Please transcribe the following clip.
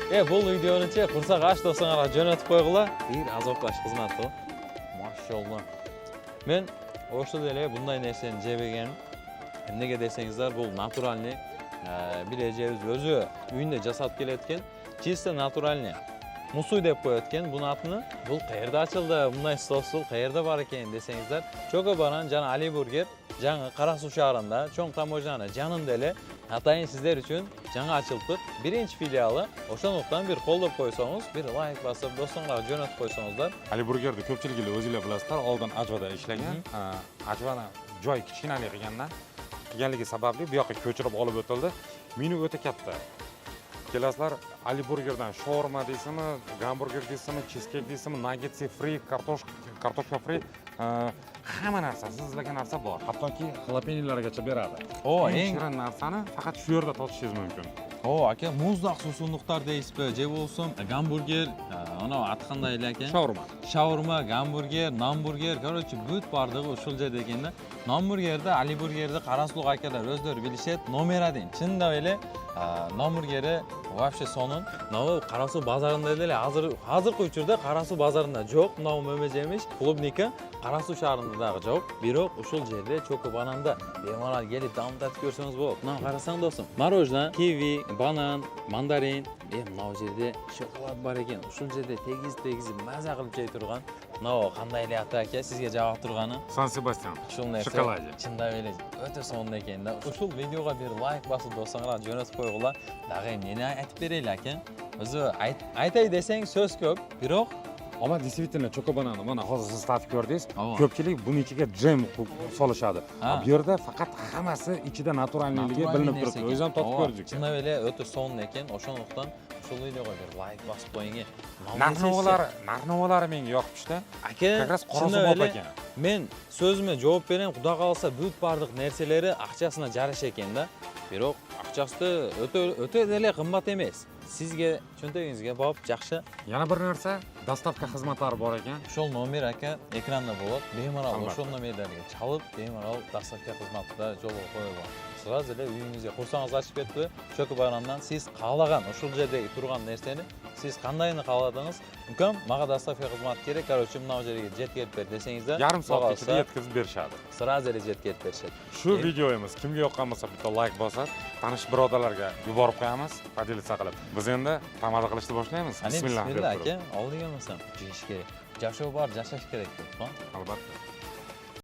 Bu videoni-chi qursa g'ash do'stlarga jo'natib qo'yg'lar. Bir azoblash xizmati. Maşallah. Men o'shda bunday narsani jeb-yeganim. Nega desangizlar, bu naturalniy bilajingiz o'zi uyinda jasad kelayotgan, чисто naturalniy. Musuy deb qo'yayotgan bu natni. Bu qayerda ochildi? Bunday stol qayerda bor ekan desangizlar, Cho'kobanan jana Ali Burger, jana Qarasuv shahrida, cho'ng tamojani janindali atayin sizlar uchun jana ochildi. Birinchi filiali. O'shandan bir qo'llab qo'ysangiz, bir like bosib, do'stlarga jo'natib qo'ysangizlar. Ali Burgerda ko'pchiliklar o'zingizlar bilasizlar, oldin Ajvada ishlagan. Ajvada joy kichkinalik qilganligi sababli bu yoqqa ko'chirib olib o'tildi. Meni o'ta katta. Kelasizlar Ali Burgerdan shawarma deysizmi, gamburger deysizmi, cheesecake deysizmi, nuggets free, kartoshka free, hamma narsa, siz izlagan narsa bor. Hattoki xalapenilargacha beradi. Eng shirin narsani faqat shu yerda totishingiz mumkin. Aka, muzlaq susunliqlar deysizmi? Jeb bo'lsin, gamburger, ana atqanday ekan. Shawarma, gamburger, namburger, короче, but bordigi o'shul joyda ekanda. Namburgerda, Ali Burgerda Qarasuv akalar o'zlari bilishadi, nomer 1. Chinda o'yla, namburgeri вообще sonun. Navo Qarasuv bozorida edi, hozirgi uchurda Qarasuv bozorida yo'q, navo mo'majamish, klubnika Qarasuv shahridagi yo'q. Biroq o'shul joyda Cho'kobananda bemalol kelib damlatib ko'rsangiz bo'ladi. Mana qarasang do'stim, morojna, kivi, banan, mandarin, mana yerda shokolad bor ekan. O'shul joyda tegiz maza qilib jey turgan. Navo qandaylik aka sizga javob turgani? San Sebastian. Shokoladi. Chinda o'yla, o'ta sonun ekanda. O'shul videoga bir like bosib do'stlarga jo'natib qo'yg'lar. Dag'ay meni aytib beraylik aka. O'zi aytay desang so'z ko'p, biroq Ama действительно Cho'kobanani mana hozir siz tatib ko'rdingiz. Ko'pchilik buni ichiga jam solishadi. Bu yerda faqat hammasi ichida naturalniligi bilinib turibdi. O'zingiz ham tatib ko'rdingiz. Chinda o'yla, o'ta sonun ekan. O'shandan o'shul videoga bir like bosib qo'ying. Narxnovalari menga yoqibdi. Aka, Qorasuv ekan. Men so'zimga javob beraman. Xudo qalsa bu barliq narsalari aqchasini jarish ekanda. Biroq aqchasi o'ta qimmat emas. Sizga cho'ntagingizga borib yaxshi. Yana bir narsa, dostavka xizmatlari bor ekan. Shol nomer aka ekranda bo'ladi. Bemalol o'shol nomerlarga chalib, bemalol dostavka xizmatida yo'lga qo'yiladi. Sразу uyingizga qursangiz ochib ketdi. Cho'kobanandan siz qalagan o'shul joyda turgan narsani siz qandayini qaladingiz? Ukam, menga dostavka xizmati kerak, короче, mana bu yerga yetkazib ber desangizda, yarim soat ichida yetkazib berishadi. Sразу yetkazib berishadi. Shu videomiz kimga yoqqan bo'lsa, bitta like bosib, tanish birodarlarga yuborib qo'yamiz, podelitsiya qilib. Biz endi tamada qilishni boshlaymiz. Bismillah aka, oldiga bo'lsam, yeyish kerak. Jashash bor, jashash kerak. Albatta.